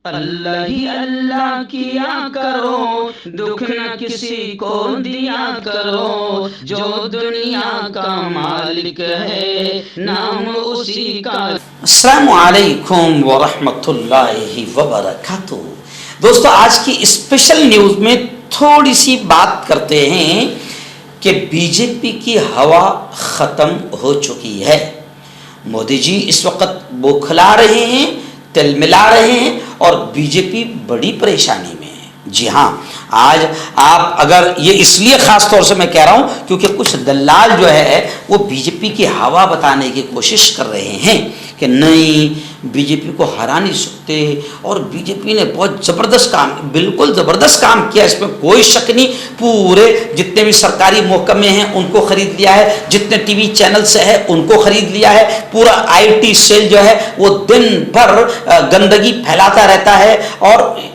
अल्लाह ही अल्लाह किया करो, दुख न किसी को दिया करो, जो दुनिया का मालिक है नाम उसी का। अस्सलामु अलैकुम व रहमतुल्लाहि व बरकातुहू। दोस्तों, आज की स्पेशल न्यूज में थोड़ी सी बात करते हैं कि बीजेपी की हवा खत्म हो चुकी है। मोदी जी इस वक्त बौखला रहे हैं, तिलमिला रहे हैं और बीजेपी बड़ी परेशानी में है। जी हाँ, आज आप अगर ये इसलिए खास तौर से मैं कह रहा हूँ क्योंकि कुछ दलाल जो है वो बीजेपी की हवा बताने की कोशिश कर रहे हैं कि नहीं, बीजेपी को हरा नहीं सकते और बीजेपी ने बहुत ज़बरदस्त काम, बिल्कुल ज़बरदस्त काम किया, इसमें कोई शक नहीं। पूरे जितने भी सरकारी महकमे हैं उनको ख़रीद लिया है, जितने टीवी चैनल से है उनको ख़रीद लिया है। पूरा आईटी सेल जो है वो दिन भर गंदगी फैलाता रहता है और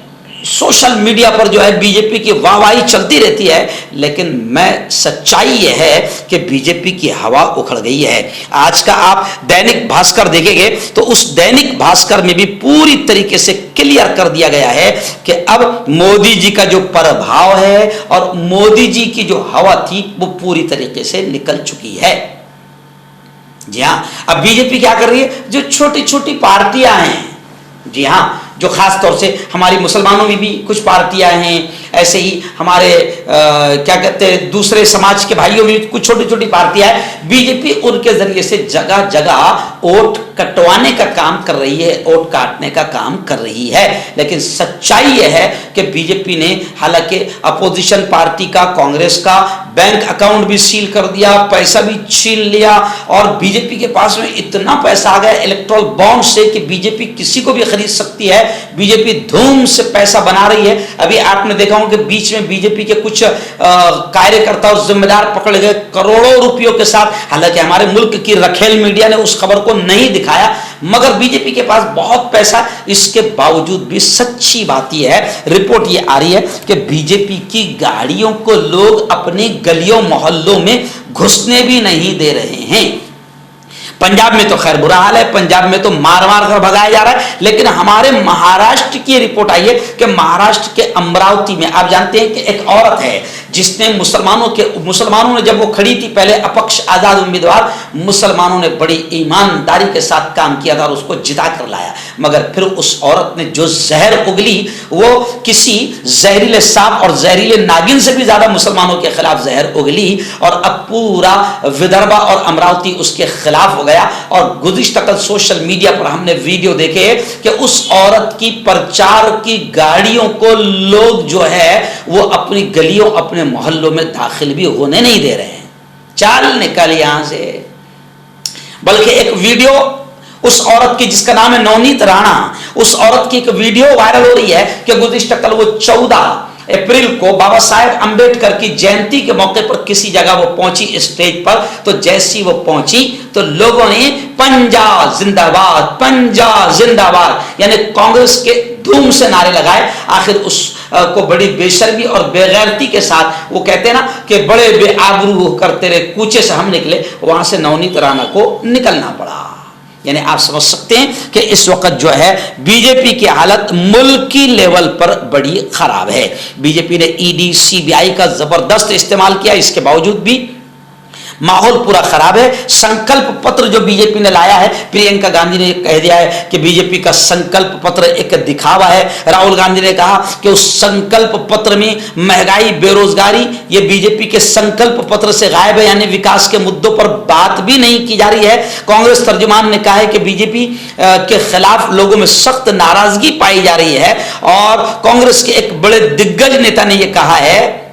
सोशल मीडिया पर जो है बीजेपी की वाहवाही चलती रहती है। लेकिन मैं सच्चाई यह है कि बीजेपी की हवा उखड़ गई है। आज का आप दैनिक भास्कर देखेंगे तो उस दैनिक भास्कर में भी पूरी तरीके से क्लियर कर दिया गया है कि अब मोदी जी का जो प्रभाव है और मोदी जी की जो हवा थी वो पूरी तरीके से निकल चुकी है। जी हाँ, अब बीजेपी क्या कर रही है, जो छोटी छोटी पार्टियां हैं, जी हाँ, जो खास तौर से हमारी मुसलमानों में भी कुछ पार्टियां हैं, ऐसे ही हमारे क्या कहते हैं दूसरे समाज के भाइयों में कुछ छोटी छोटी पार्टियां हैं। बीजेपी उनके जरिए से जगह जगह वोट कटवाने का काम कर रही है, वोट काटने का काम कर रही है। लेकिन सच्चाई यह है कि बीजेपी ने हालांकि अपोजिशन पार्टी का, कांग्रेस का बैंक अकाउंट भी सील कर दिया, पैसा भी छीन लिया और बीजेपी के पास में इतना पैसा आ गया इलेक्ट्रल बॉन्ड से कि बीजेपी किसी को भी खरीद सकती है। बीजेपी धूम से पैसा बना रही है। अभी आपने देखा होगा कि बीच में बीजेपी के कुछ कार्यकर्ता और जिम्मेदार पकड़े गए करोड़ों रुपयों के साथ। हालांकि हमारे मुल्क की रखेल मीडिया ने उस खबर को नहीं दिखाया, मगर बीजेपी के पास बहुत पैसा, इसके बावजूद भी सच्ची बात यह है, रिपोर्ट ये आ रही है कि बीजेपी की गाड़ियों को लोग अपने गलियों मोहल्लों में घुसने भी नहीं दे रहे हैं। पंजाब में तो खैर बुरा हाल है, पंजाब में तो मार मार कर भगाया जा रहा है। लेकिन हमारे महाराष्ट्र की रिपोर्ट आई है कि महाराष्ट्र के अमरावती में आप जानते हैं कि एक औरत है जिसने मुसलमानों ने जब वो खड़ी थी पहले अपक्ष आजाद उम्मीदवार, मुसलमानों ने बड़ी ईमानदारी के साथ काम किया था और उसको जिता कर लाया। मगर फिर उस औरत ने जो जहर उगली वो किसी जहरीले सांप और जहरीले नागिन से भी ज्यादा मुसलमानों के खिलाफ जहर उगली और अब पूरा विदर्भा और अमरावती उसके खिलाफ हो गया। और गुज़िश्ता कल सोशल मीडिया पर हमने वीडियो देखे कि उस औरत की प्रचार की गाड़ियों को लोग जो है वो अपनी गलियों, अपने मोहल्लों में दाखिल भी होने नहीं दे रहे हैं। चाल निकल यहां से। बल्कि एक वीडियो उस औरत की जिसका नाम है नवनीत राणा, उस औरत की एक वीडियो वायरल हो रही है कि गुज़िश्ता कल वो 14 अप्रैल को बाबा साहेब अंबेडकर की जयंती के मौके पर किसी जगह वो पहुंची स्टेज पर। तो जैसी वो पहुंची तो लोगों ने पंजाब जिंदाबाद, पंजाब जिंदाबाद यानी कांग्रेस के धूम से नारे लगाए। आखिर उस को बड़ी बेशर्मी और बेगैरती के साथ वो कहते हैं ना कि बड़े बेआबरू होकर तेरे कूचे से हम निकले, वहां से नवनीत राणा को निकलना पड़ा। यानी आप समझ सकते हैं कि इस वक्त जो है बीजेपी की हालत मुल्की लेवल पर बड़ी खराब है। बीजेपी ने ईडी, सीबीआई का जबरदस्त इस्तेमाल किया, इसके बावजूद भी माहौल पूरा खराब है। संकल्प पत्र जो बीजेपी ने लाया है, प्रियंका गांधी ने कह दिया है कि बीजेपी का संकल्प पत्र एक दिखावा है। राहुल गांधी ने कहा कि उस संकल्प पत्र में महंगाई, बेरोजगारी ये बीजेपी के संकल्प पत्र से गायब है, यानी विकास के मुद्दों पर बात भी नहीं की जा रही है। कांग्रेस तर्जुमान ने कहा है कि बीजेपी के खिलाफ लोगों में सख्त नाराजगी पाई जा रही है और कांग्रेस के एक बड़े दिग्गज नेता ने यह कहा है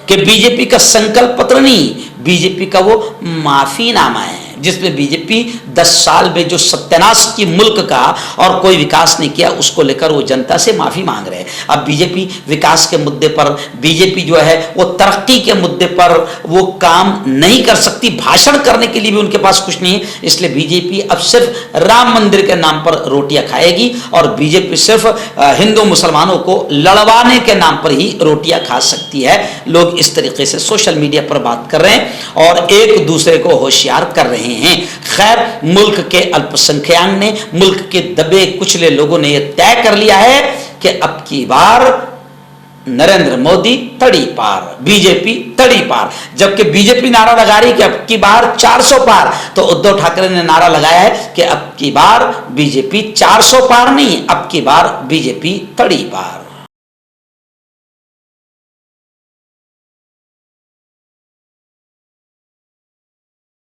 कि बीजेपी का संकल्प पत्र नहीं, बीजेपी का वो माफीनामा है जिसमें बीजेपी 10 साल में जो सत्यानाश की मुल्क का और कोई विकास नहीं किया उसको लेकर वो जनता से माफी मांग रहे हैं। अब बीजेपी विकास के मुद्दे पर, बीजेपी जो है वो तरक्की के मुद्दे पर वो काम नहीं कर सकती, भाषण करने के लिए भी उनके पास कुछ नहीं है। इसलिए बीजेपी अब सिर्फ राम मंदिर के नाम पर रोटियां खाएगी और बीजेपी सिर्फ हिंदू मुसलमानों को लड़वाने के नाम पर ही रोटियां खा सकती है। लोग इस तरीके से सोशल मीडिया पर बात कर रहे हैं और एक दूसरे को होशियार कर रहे हैं। खैर, मुल्क के अल्पसंख्यक ने, मुल्क के दबे कुचले लोगों ने यह तय कर लिया है कि अब की बार नरेंद्र मोदी तड़ी पार, बीजेपी तड़ी पार। जबकि बीजेपी नारा लगा रही कि अब की बार 400 पार, तो उद्धव ठाकरे ने नारा लगाया है कि अब की बार बीजेपी 400 पार नहीं, अब की बार बीजेपी तड़ी पार।